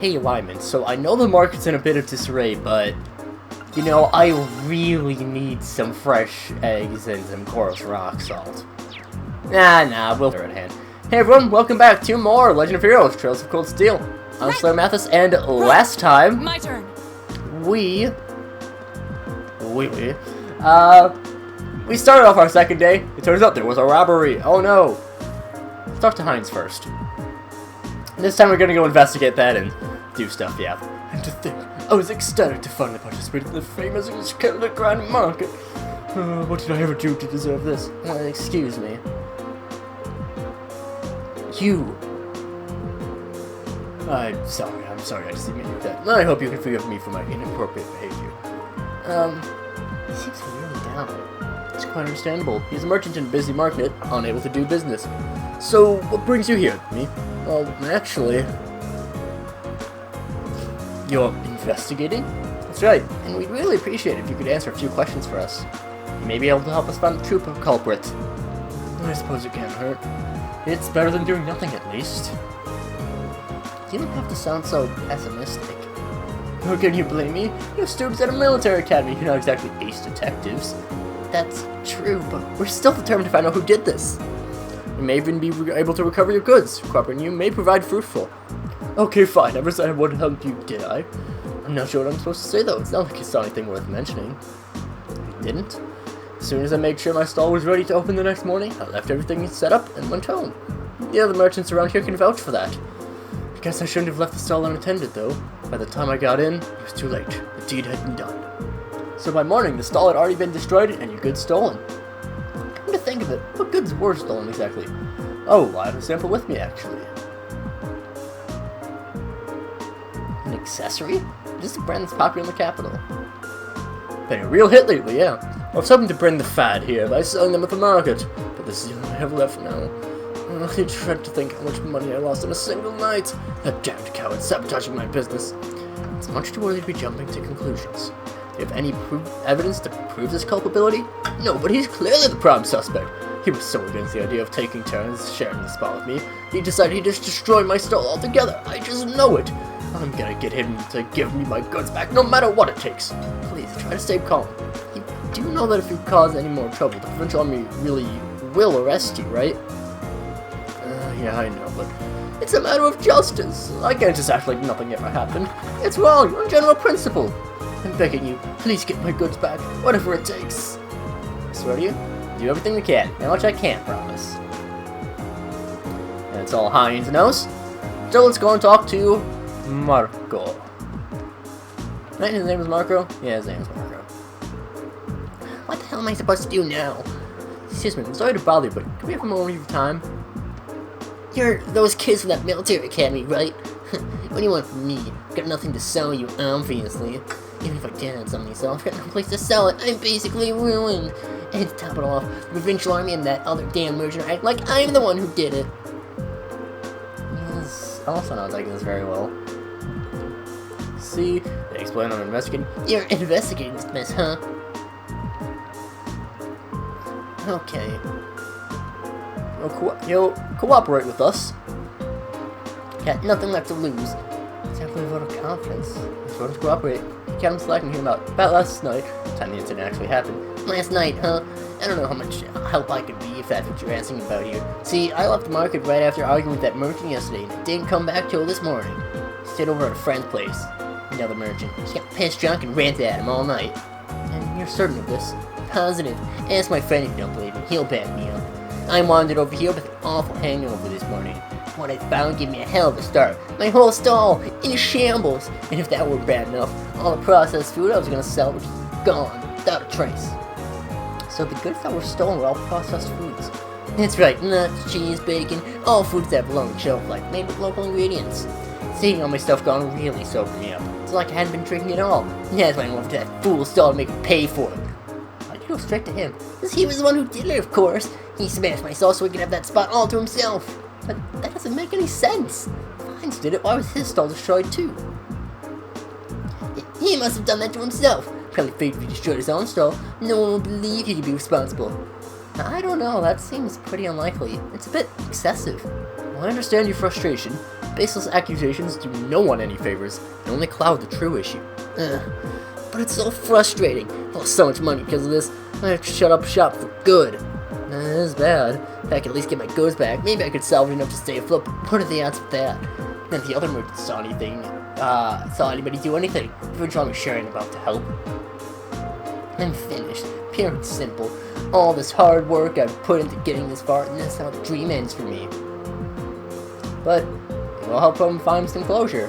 Hey Lyman, so I know the market's in a bit of disarray, but, you know, I really need some fresh eggs and some coarse rock salt. Nah, we'll do it at hand. Hey everyone, welcome back to more Legend of Heroes, Trails of Cold Steel. I'm SlayerMathis, and last time... My turn! We started off our second day. It turns out there was a robbery. Oh no! Let's talk to Heinz first. This time we're gonna go investigate that and do stuff, yeah. And to think, I was ecstatic to finally participate in the famous Skeleton Grand Market. What did I ever do to deserve this? Excuse me. You. I'm sorry I just didn't mean that. I hope you can forgive me for my inappropriate behavior. He seems really down. It's quite understandable. He's a merchant in a busy market, unable to do business. So, what brings you here, me? Well, actually... You're investigating? That's right, and we'd really appreciate it if you could answer a few questions for us. You may be able to help us find the true culprit. I suppose it can't hurt. It's better than doing nothing, at least. You don't have to sound so pessimistic. How can you blame me? You're students at a military academy. You're not exactly ace detectives. That's true, but we're still determined to find out who did this. You may even be able to recover your goods. Cooperating you may provide fruitful. Okay, fine. Never said I would help you, did I? I'm not sure what I'm supposed to say, though. It's not like you saw anything worth mentioning. You didn't? As soon as I made sure my stall was ready to open the next morning, I left everything set up and went home. The other merchants around here can vouch for that. I guess I shouldn't have left the stall unattended, though. By the time I got in, it was too late. The deed had been done. So by morning, the stall had already been destroyed and your goods stolen. Come to think of it, what goods were stolen exactly? Oh, I have a sample with me, actually. An accessory? This is a brand that's popular in the capital. Been a real hit lately, yeah. I was hoping to bring the fad here by selling them at the market, but this is all I have left now. I dread to think how much money I lost in a single night. That damned coward sabotaging my business. It's much too early to be jumping to conclusions. Do you have any evidence to prove this culpability? No, but he's clearly the prime suspect. He was so against the idea of taking turns sharing the spot with me, he decided he'd just destroy my stall altogether. I just know it. I'm gonna get him to give me my goods back no matter what it takes. Please, try to stay calm. You do know that if you cause any more trouble, the provincial army really will arrest you, right? Yeah, I know, but it's a matter of justice. I can't just act like nothing ever happened. It's wrong, on general principle. I'm begging you, please get my goods back, whatever it takes. I swear to you, do everything we can, how much I can't promise. That's all Heinz knows. So let's go and talk to Marco. Right, his name is Marco? Yeah, his name is Marco. What the hell am I supposed to do now? Excuse me, I'm sorry to bother you, but can we have a moment of your time? You're those kids from that military academy, right? What do you want from me? I've got nothing to sell you, obviously. Even if I did have something to sell, I've got no place to sell it. I'm basically ruined. And to top it all off, the provincial army and that other damn merchant act like I'm the one who did it. Yes, also not taking this very well. See, they explain I'm investigating. You're investigating this mess, huh? Okay. You'll cooperate with us. Got nothing left to lose. Except for a vote of confidence. He's voted to cooperate. Got him slacking here about last night. Time the incident actually happened. Last night, huh? I don't know how much help I could be if that's what you're asking about here. See, I left the market right after arguing with that merchant yesterday, and didn't come back till this morning. Stayed over at a friend's place. Another merchant. She got pissed drunk and ranted at him all night. And you're certain of this? Positive. Ask my friend if you don't believe me. He'll back me up. I wandered over here with an awful hangover this morning. What I found gave me a hell of a start. My whole stall in shambles. And if that weren't bad enough, all the processed food I was going to sell was gone, without a trace. So the goods that were stolen were all processed foods. That's right, nuts, cheese, bacon, all foods that have a long shelf life, made with local ingredients. Seeing all my stuff gone really sobered me up. It's like I hadn't been drinking at all. That's why I went over to that fool's stall to make him pay for it. Why'd you go straight to him? Because he was the one who did it, of course. He smashed my stall so he could have that spot all to himself. But that doesn't make any sense. If Heinz did it, why was his stall destroyed too? He must have done that to himself. Probably figured if he destroyed his own stall, no one would believe he could be responsible. I don't know, that seems pretty unlikely. It's a bit excessive. Well, I understand your frustration, but Baseless accusations do no one any favors and only cloud the true issue. But it's so frustrating. I lost so much money because of this. I have to shut up shop for good. It is bad. If I could at least get my goods back, maybe I could salvage enough to stay afloat, but what are the odds with that? None of the other merchants saw anybody do anything. Eventually I'm sharing about to help. I'm finished. Pure and simple. All this hard work I've put into getting this far, and that's how the dream ends for me. But we'll help him find some closure.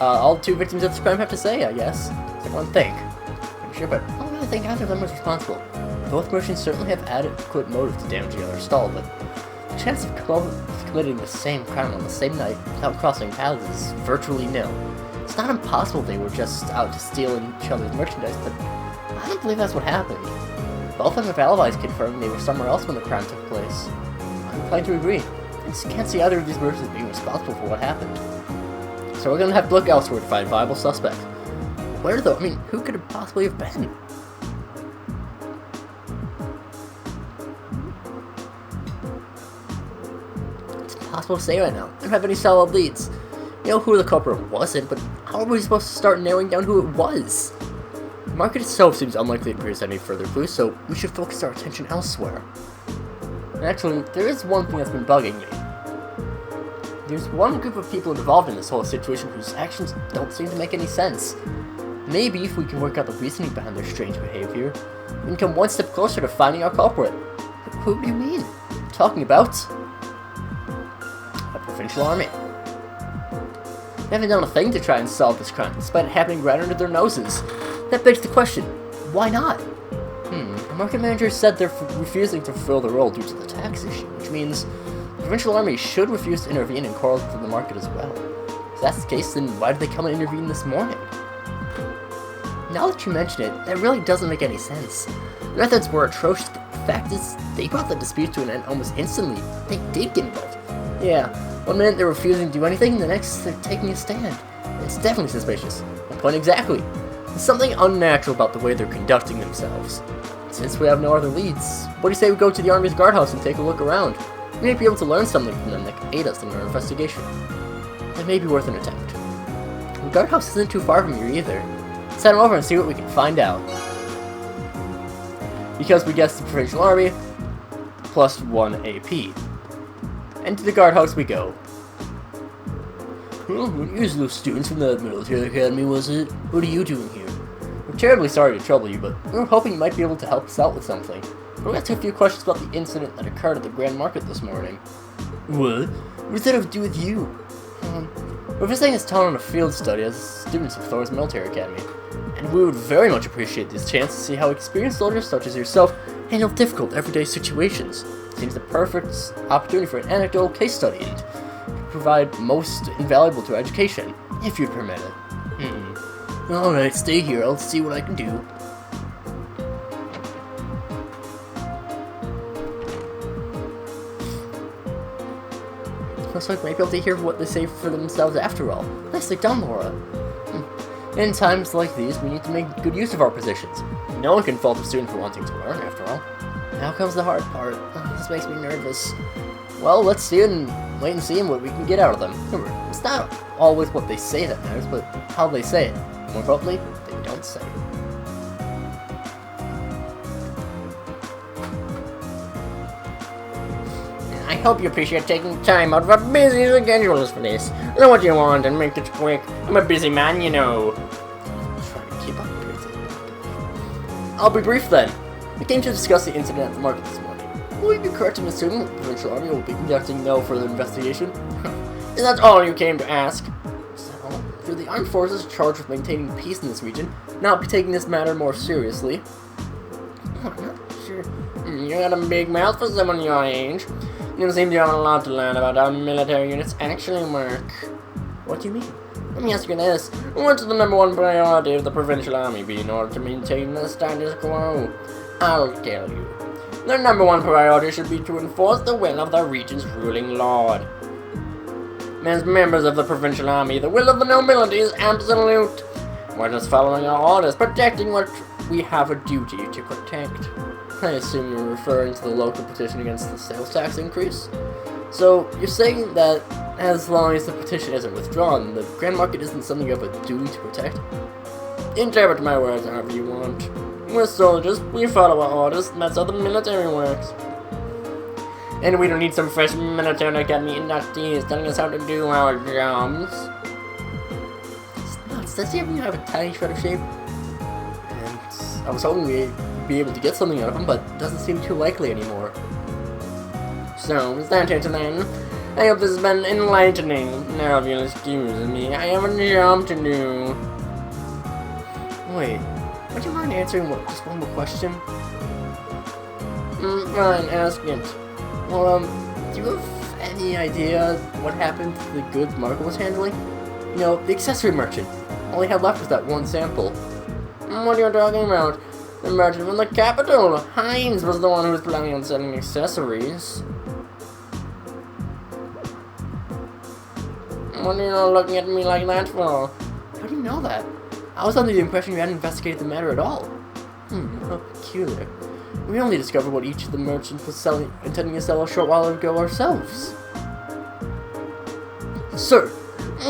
All two victims of this crime have to say, I guess. It's one thing. I'm sure, but I don't really think either of them was responsible. Both merchants certainly have adequate motive to damage the other stall, but the chance of committing the same crime on the same night without crossing paths is virtually nil. It's not impossible they were just out to steal each other's merchandise, but I don't believe that's what happened. Both of them have alibis confirming they were somewhere else when the crime took place. I'm inclined to agree. I just can't see either of these merchants being responsible for what happened. So we're gonna have to look elsewhere to find viable suspects. Where though? I mean, who could it possibly have been? It's impossible to say right now. I don't have any solid leads. You know who the culprit wasn't, but how are we supposed to start narrowing down who it was? The market itself seems unlikely to produce any further clues, so we should focus our attention elsewhere. And actually, there is one thing that's been bugging me. There's one group of people involved in this whole situation whose actions don't seem to make any sense. Maybe if we can work out the reasoning behind their strange behavior, we can come one step closer to finding our culprit. Who do you mean? I'm talking about a provincial army. They haven't done a thing to try and solve this crime, despite it happening right under their noses. That begs the question, why not? The market manager said they're refusing to fulfill the role due to the tax issue, which means the provincial army should refuse to intervene and correlate to the market as well. If that's the case, then why did they come and intervene this morning? Now that you mention it, that really doesn't make any sense. The methods were atrocious. The fact is, they brought the dispute to an end almost instantly. They did get involved. Yeah, one minute they're refusing to do anything, the next they're taking a stand. It's definitely suspicious. My point exactly. There's something unnatural about the way they're conducting themselves. Since we have no other leads, what do you say we go to the army's guardhouse and take a look around? We may be able to learn something from them that could aid us in our investigation. It may be worth an attempt. The guardhouse isn't too far from here either. Let's head over and see what we can find out. Because we guessed the provincial army, plus 1 AP. And to the guardhouse we go. Oh, you're those students from the military academy, was it? What are you doing here? We're terribly sorry to trouble you, but we were hoping you might be able to help us out with something. We'll ask a few questions about the incident that occurred at the Grand Market this morning. What? What does that have to do with you? We're visiting this town on a field study as students of Thor's Military Academy, and we would very much appreciate this chance to see how experienced soldiers such as yourself handle difficult everyday situations. It seems the perfect opportunity for an anecdotal case study and provide most invaluable to education, if you'd permit it. Alright, stay here. I'll see what I can do. Looks like we might be able to hear what they say for themselves after all. Nicely done, Laura. In times like these, we need to make good use of our positions. No one can fault a student for wanting to learn, after all. Now comes the hard part. This makes me nervous. Well, let's see it and wait and see what we can get out of them. Remember, it's not always what they say that matters, but how they say it. More importantly, they don't say it. I hope you appreciate taking time out of a busy schedule for this. I know what you want and make it quick. I'm a busy man, you know. Trying to keep up with it. I'll be brief then. We came to discuss the incident at the market this morning. Will you be correct in assuming that the provincial army will be conducting no further investigation? Is that all you came to ask? So, should the armed forces charged with maintaining peace in this region not be taking this matter more seriously? I'm not sure. You got a big mouth for someone your age. You don't seem to have a lot to learn about how military units actually work. What do you mean? Let me ask you this. What should the #1 priority of the provincial army be in order to maintain the status quo? I'll tell you. Their #1 priority should be to enforce the will of the region's ruling lord. As members of the provincial army, the will of the nobility is absolute. We're just following our orders, protecting what we have a duty to protect. I assume you're referring to the local petition against the sales tax increase? So, you're saying that as long as the petition isn't withdrawn, the Grand Market isn't something you have a duty to protect? Interpret my words however you want. We're soldiers, we follow our orders, and that's how the military works. And we don't need some fresh military academy inductees telling us how to do our jobs. It's nuts, does he even have a tiny shred of shape? And I was hoping we'd be able to get something out of him, but it doesn't seem too likely anymore. So, is that it then? I hope this has been enlightening. Now if you'll excuse me, I have a job to do. Wait, would you mind answering just one more question? Fine, ask it. Well, do you have any idea what happened to the goods Marco was handling? You know, the accessory merchant. All he had left was that one sample. What are you talking about? The merchant from the capital! Hines was the one who was planning on selling accessories. What are you looking at me like that for? How do you know that? I was under the impression you hadn't investigated the matter at all. How peculiar. We only discovered what each of the merchants was intending to sell a short while ago ourselves. Sir,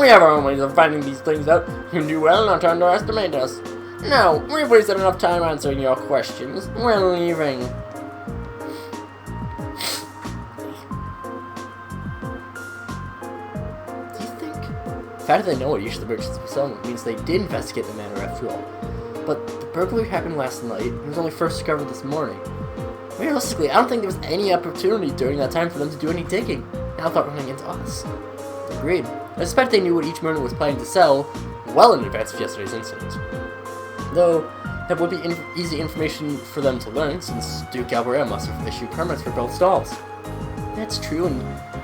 we have our own ways of finding these things out. You do well not to underestimate us. Now, we've wasted enough time answering your questions. We're leaving. Do you think? The fact that they know what each of the merchants were selling means they did investigate the matter after all. But the burglary happened last night, and it was only first discovered this morning. Realistically, I don't think there was any opportunity during that time for them to do any digging. Now thought running into us. Agreed. I suspect they knew what each merchant was planning to sell well in advance of yesterday's incident. Though, that would be easy information for them to learn, since Duke Alvarez must have issued permits for both stalls. That's true, and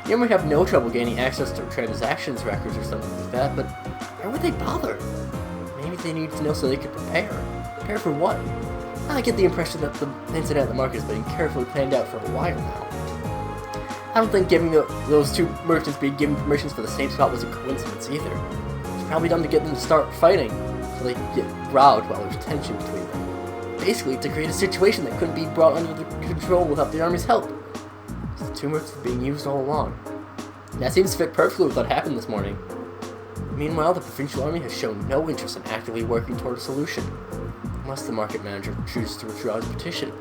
you might have no trouble gaining access to transactions records or something like that, but why would they bother? Maybe they needed to know so they could prepare. Prepare for what? I get the impression that the incident at the market has been carefully planned out for a while now. I don't think giving those two merchants being given permissions for the same spot was a coincidence either. It's probably done to get them to start fighting, so they could get robbed while there's tension between them. Basically, to create a situation that couldn't be brought under control without the army's help. So the two merchants were being used all along. And that seems to fit perfectly with what happened this morning. Meanwhile, the provincial army has shown no interest in actively working toward a solution, unless the market manager chooses to withdraw his petition.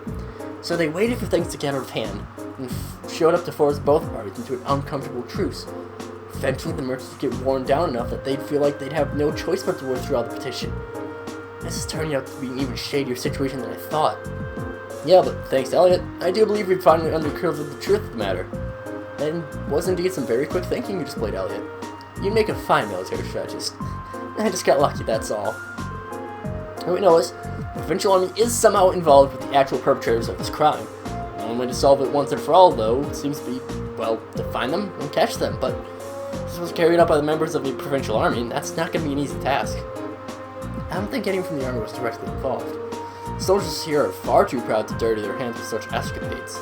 So they waited for things to get out of hand, and showed up to force both parties into an uncomfortable truce. Eventually, the merchants would get worn down enough that they'd feel like they'd have no choice but to withdraw the petition. This is turning out to be an even shadier situation than I thought. Yeah, but thanks to Elliot, I do believe we've finally uncovered the truth of the matter. And was indeed some very quick thinking you displayed, Elliot. You'd make a fine military strategist. I just got lucky, that's all. And we know is, the provincial army is somehow involved with the actual perpetrators of this crime. The only way to solve it once and for all, though, seems to be, well, to find them and catch them, but this was carried out by the members of the provincial army, and that's not going to be an easy task. I don't think anyone from the army was directly involved. The soldiers here are far too proud to dirty their hands with such escapades.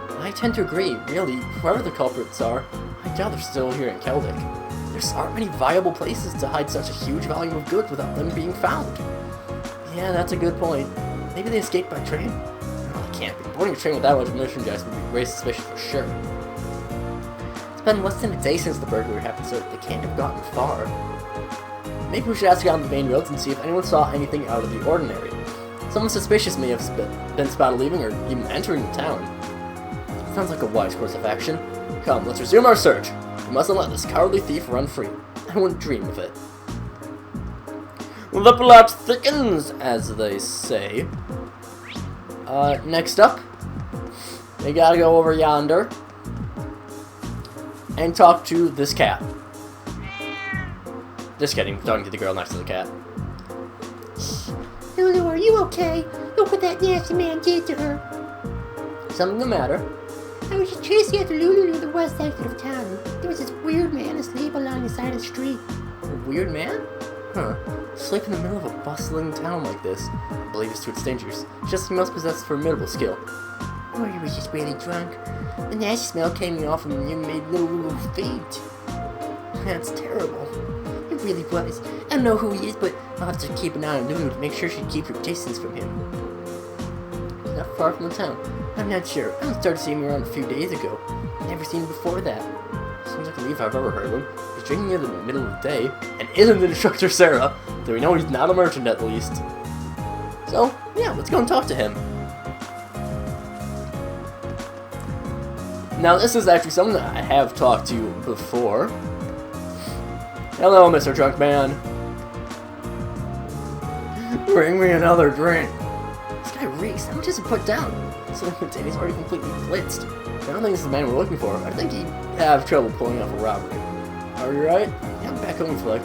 And I tend to agree, really, whoever the culprits are, I doubt they're still here in Celtic. There aren't many viable places to hide such a huge volume of goods without them being found. Yeah, that's a good point. Maybe they escaped by train? No, they can't be. Boarding a train with that much merchandise would be very suspicious for sure. It's been less than a day since the burglary happened, so they can't have gotten far. Maybe we should ask around the main roads and see if anyone saw anything out of the ordinary. Someone suspicious may have been spotted leaving or even entering the town. Sounds like a wise course of action. Come, let's resume our search. We mustn't let this cowardly thief run free. I wouldn't dream of it. The plot thickens, as they say. Next up, we gotta go over yonder and talk to this cat. Just kidding, talking to the girl next to the cat. Lulu, are you okay? Look what that nasty man did to her. Something the matter? I was just chasing after Lulu to the west exit of town. There was this weird man asleep along the side of the street. A weird man? Huh. Sleep in the middle of a bustling town like this. I believe it's too dangerous. It's just he must possess formidable skill. Or he was just really drunk. The nasty smell came off him and you made Lulu faint. That's terrible. It really was. I don't know who he is, but I'll have to keep an eye on Lulu to make sure she keeps her distance from him. He's not far from the town. I'm not sure. I started seeing him around a few days ago. Never seen him before that. Seems like a leaf I've ever heard of him. He's drinking in the middle of the day, and isn't the instructor Sarah, so we know he's not a merchant at least. So, yeah, let's go and talk to him. Now, this is actually someone that I have talked to before. Hello, Mr. Drunk Man. Bring me another drink. This guy reeks. How much does it put down? So he's already completely blitzed. I don't think this is the man we're looking for. I think he'd have trouble pulling off a robbery. Are you right? Yeah, I'm back home for like...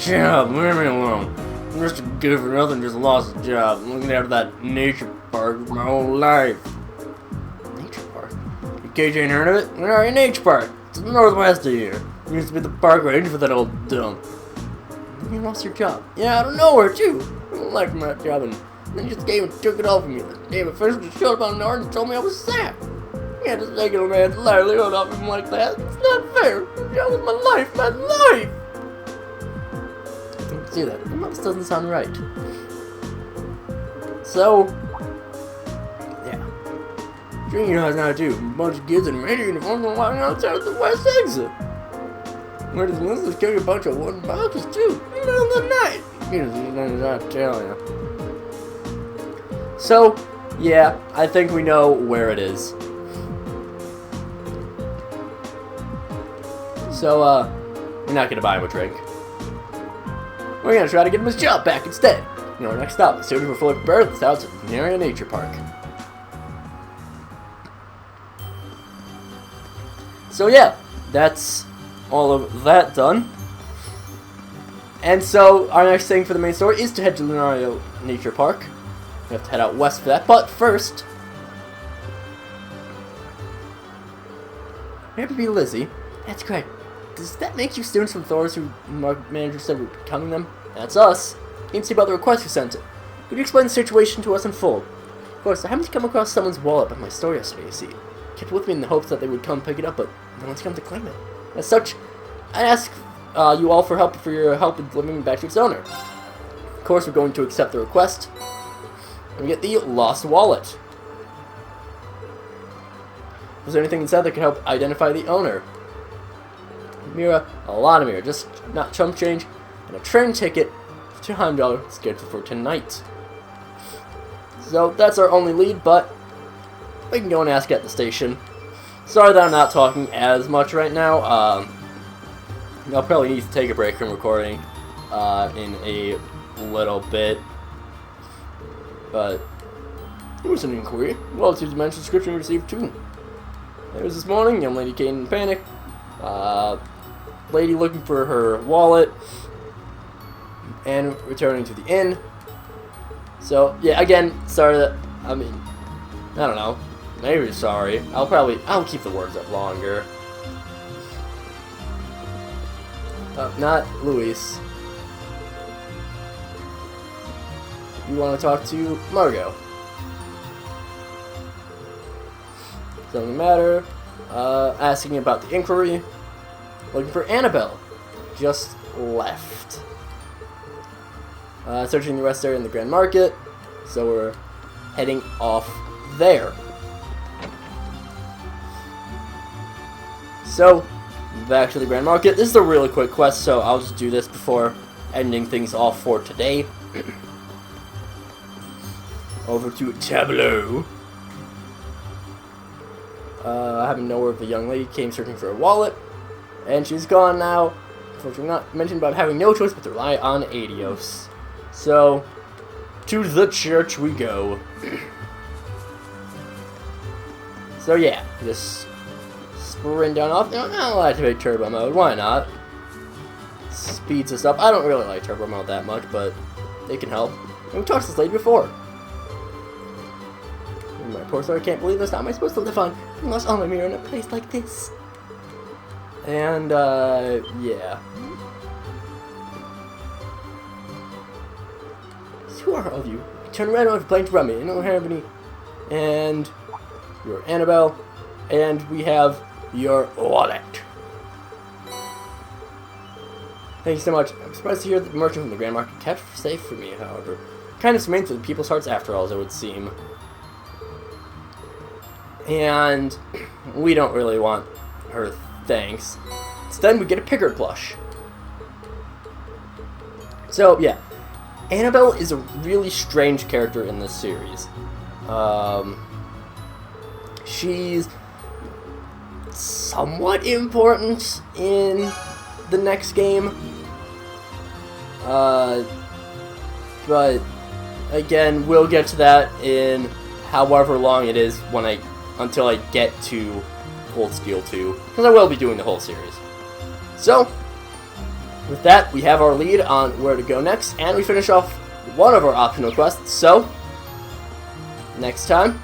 Shut up, leave me alone. I'm just a good for nothing, just lost a job. I'm looking after that nature park my whole life. Nature park? You KJ ain't heard of it? Where are you, nature park? It's in the northwest of here. It used to be the park ranger for that old dump. Then you lost your job. Yeah, out of nowhere, too. I don't like my job, and then just came and took it all from me. The day my first just showed up on an hour and told me I was sacked. You can't just take a man's livelihood off him like that. It's not fair. That was my life, my life. Don't see that. That doesn't sound right. So, yeah. Junior knows how to do. A bunch of kids in a ranger uniform and walking outside of the west exit. Where does Melissa carry a bunch of wooden boxes too? In the middle of the night. You know, not telling you. So, yeah, I think we know where it is. So, we're not gonna buy him a drink. We're gonna try to get him his job back instead. You know, our next stop, as soon as we're fully prepared, it's out to Narea Nature Park. So yeah, that's all of that done. And so, our next thing for the main story is to head to Lunario Nature Park. We have to head out west for that, but first... we have to be Lizzie. That's correct. Does that make you students from Thor's who our manager said we're becoming them? That's us. Need to see about the request you sent it. Could you explain the situation to us in full? Of course, I happened to come across someone's wallet by my store yesterday, you see. Kept with me in the hopes that they would come pick it up, but no one's come to claim it. As such, I ask you all for your help in delivering it back to its owner. Of course, we're going to accept the request. And we get the lost wallet. Was there anything inside that could help identify the owner? Mira, a lot of Mira, just not chump change, and a train ticket to Heimdall scheduled for tonight. So that's our only lead, but we can go and ask at the station. Sorry that I'm not talking as much right now. I'll probably need to take a break from recording in a little bit. But it was an inquiry. Well, it's mentioned description received too. It was this morning, young lady came in panic. Lady looking for her wallet and returning to the inn. So yeah, again, sorry that I don't know. Maybe sorry. I'll keep the words up longer. Not Luis. You want to talk to Margot. Something matter. Asking about the inquiry. Looking for Annabelle. Just left. Searching the rest area in the Grand Market. So we're heading off there. So, back to the Grand Market. This is a really quick quest, so I'll just do this before ending things off for today. Over to Tableau. I happen to know where the young lady came searching for a wallet, and she's gone now. Unfortunately, not mentioned about having no choice but to rely on Adios. So, to the church we go. So yeah, just sprint down off. I'll activate turbo mode. Why not? Speeds us up. I don't really like turbo mode that much, but it can help. And we talked to this lady before. My poor soul, I can't believe this. How am I supposed to live on? I lost all my mirror in a place like this. And, yeah. So who are all of you? Turn around and playing to run me. I don't have any. And you're Annabelle. And we have your wallet. Thank you so much. I'm surprised to hear that the merchant from the Grand Market kept safe for me, however. Kind of remains in people's hearts after all, as it would seem. And we don't really want her thanks. Instead, we get a Pickard plush. So, yeah. Annabelle is a really strange character in this series. She's somewhat important in the next game. But again, we'll get to that in however long it is until I get to Cold Steel 2, because I will be doing the whole series. So, with that, we have our lead on where to go next, and we finish off one of our optional quests. So, next time,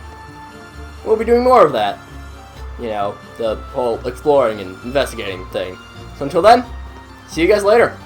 we'll be doing more of that. You know, the whole exploring and investigating thing. So until then, see you guys later.